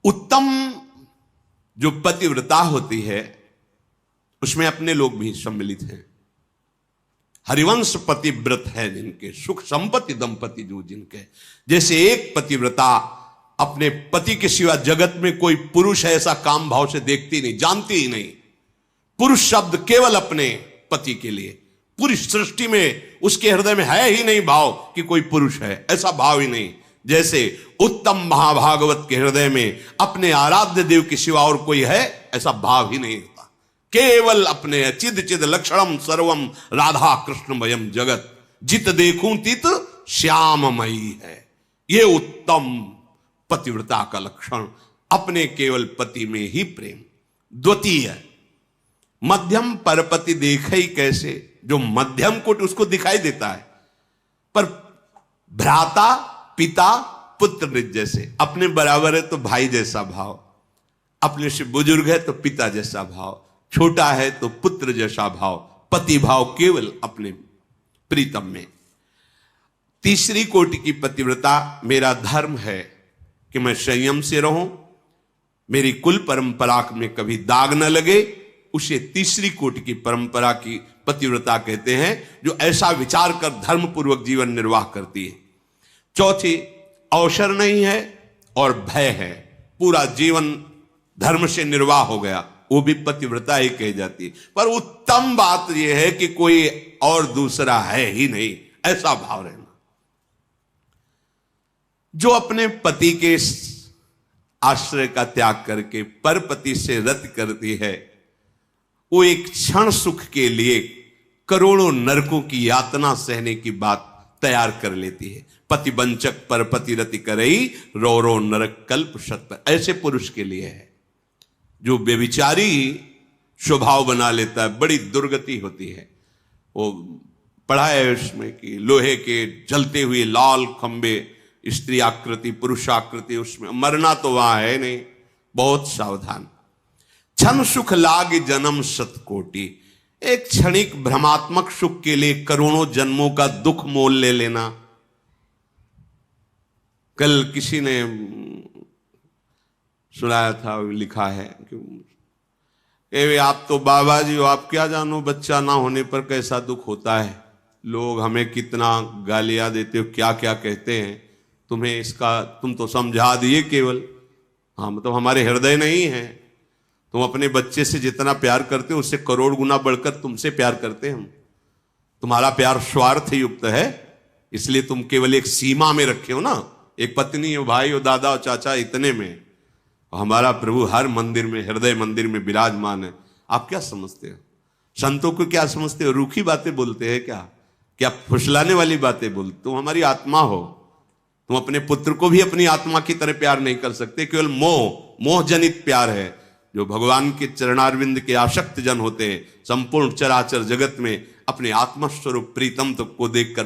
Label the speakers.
Speaker 1: उत्तम जो पतिव्रता होती है उसमें अपने लोग भी सम्मिलित हैं। हरिवंश पतिव्रत है जिनके, सुख संपत्ति दंपति जो जिनके, जैसे एक पतिव्रता अपने पति के सिवा जगत में कोई पुरुष ऐसा काम भाव से देखती नहीं, जानती ही नहीं। पुरुष शब्द केवल अपने पति के लिए, पूरी सृष्टि में उसके हृदय में है ही नहीं भाव कि कोई पुरुष है, ऐसा भाव ही नहीं। जैसे उत्तम महाभागवत के हृदय में अपने आराध्य देव के सिवा और कोई है, ऐसा भाव ही नहीं होता। केवल अपने चिद चिद लक्षणम सर्वम राधा कृष्ण वयम जगत, जित देखूं तित श्याममयी है। ये उत्तम पतिव्रता का लक्षण, अपने केवल पति में ही प्रेम। द्वितीय, मध्यम परपति देखई कैसे, जो मध्यम कोट उसको दिखाई देता है, पर भ्राता पिता पुत्र निज जैसे, अपने बराबर है तो भाई जैसा भाव, अपने से बुजुर्ग है तो पिता जैसा भाव, छोटा है तो पुत्र जैसा भाव, पति भाव केवल अपने प्रीतम में। तीसरी कोटि की पतिव्रता, मेरा धर्म है कि मैं संयम से रहूं, मेरी कुल परंपरा में कभी दाग न लगे, उसे तीसरी कोटि की परंपरा की पतिव्रता कहते हैं, जो ऐसा विचार कर धर्म पूर्वक जीवन निर्वाह करती है। चौथी, अवसर नहीं है और भय है, पूरा जीवन धर्म से निर्वाह हो गया, वो भी पतिव्रता ही कही जाती है। पर उत्तम बात यह है कि कोई और दूसरा है ही नहीं, ऐसा भाव रहना। जो अपने पति के आश्रय का त्याग करके परपति से रत करती है, वो एक क्षण सुख के लिए करोड़ों नरकों की यातना सहने की बात तैयार कर लेती है। पति वंचक परपति रति करई, रो रो नरक कल्प शत। ऐसे पुरुष के लिए है जो व्यभिचारी स्वभाव बना लेता है, बड़ी दुर्गति होती है। वो पढ़ा है उसमें कि लोहे के जलते हुए लाल खंबे, स्त्री आकृति पुरुष आकृति, उसमें मरना तो वहां है नहीं, बहुत सावधान। क्षण सुख लाग जन्म सतकोटि, एक क्षणिक भ्रमात्मक सुख के लिए करोड़ों जन्मों का दुख मोल ले लेना। कल किसी ने सुनाया था, लिखा है कि आप तो बाबा जी हो, आप क्या जानो बच्चा ना होने पर कैसा दुख होता है, लोग हमें कितना गालियां देते हो, क्या क्या कहते हैं, तुम्हें इसका तुम तो समझा दिए केवल। हाँ, मतलब हमारे हृदय नहीं है, तुम अपने बच्चे से जितना प्यार करते हो उससे करोड़ गुना बढ़कर तुमसे प्यार करते हैं हम। तुम्हारा प्यार स्वार्थ युक्त है, इसलिए तुम केवल एक सीमा में रखे हो ना, एक पत्नी हो, भाई हो, दादा हो, चाचा, इतने में। हमारा प्रभु हर मंदिर में, हृदय मंदिर में विराजमान है। आप क्या समझते हो, संतों को क्या समझते हो, रूखी बातें बोलते हैं क्या, क्या फुसलाने वाली बातें बोलते? तुम हमारी आत्मा हो, तुम अपने पुत्र को भी अपनी आत्मा की तरह प्यार नहीं कर सकते, केवल मोह जनित प्यार है। जो भगवान के चरणारविंद के आसक्त जन होते हैं, संपूर्ण चराचर जगत में अपने आत्मस्वरूप प्रीतम को देखकर